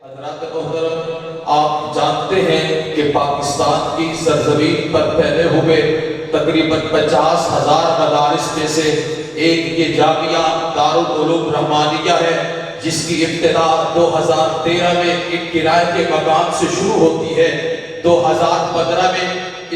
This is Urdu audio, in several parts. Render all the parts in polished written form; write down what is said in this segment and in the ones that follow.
حضرات محترم، آپ جانتے ہیں کہ پاکستان کی سرزمین پر پھیلے ہوئے تقریباً 50,000 مدارس میں سے ایک یہ جامعہ دارالعلوم رحمانیہ ہے، جس کی ابتدا 2013 میں ایک کرائے کے مکان سے شروع ہوتی ہے۔ 2015 میں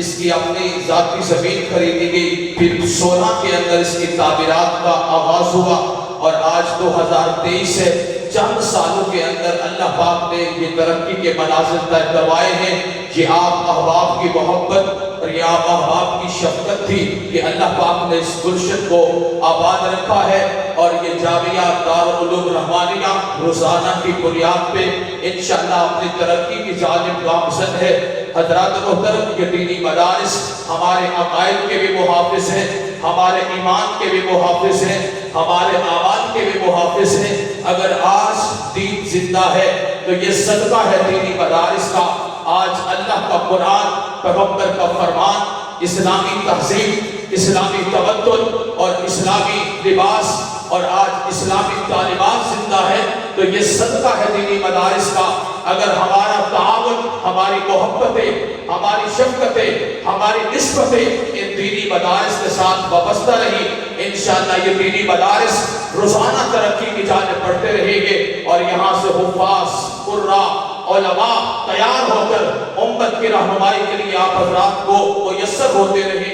اس کی اپنی ذاتی زمین خریدی گئی، پھر 16 کے اندر اس کی تعمیرات کا آغاز ہوا، اور آج 2023 ہے۔ چند سالوں کے اندر اللہ پاک نے یہ ترقی کے مناظر طے کروائے ہیں۔ یہ آپ احباب کی محبت اور یہ آپ احباب کی شفقت تھی کہ اللہ پاک نے اس گلشن کو آباد رکھا ہے، اور یہ جامعہ دارالعلوم رحمانیہ روزانہ کی بنیاد پہ انشاءاللہ اپنی ترقی کی جانب گامزن ہے۔ حضرات محترم، یہ دینی مدارس ہمارے عقائد کے بھی محافظ ہیں، ہمارے ایمان کے بھی محافظ ہیں، ہمارے اعمال کے بھی محافظ ہیں۔ اگر آج دین زندہ ہے تو یہ صدقہ ہے دینی مدارس کا۔ آج اللہ کا قرآن، پیغمبر کا فرمان، اسلامی تہذیب، اسلامی تمدن اور اسلامی لباس اور آج اسلامی تعلیمات زندہ ہے تو یہ صدقہ ہے دینی مدارس کا۔ اگر ہمارا تعاون، ہماری محبتیں، ہماری شفقتیں، ہماری نسبتیں ان دینی مدارس کے ساتھ وابستہ رہی، انشاءاللہ یہ دینی مدارس روزانہ ترقی کی جانب بڑھتے رہیں گے، اور یہاں سے حفاظ، قراء، علماء تیار ہو کر امت کی رہنمائی کے لیے آپ حضرات کو میسر ہوتے رہیں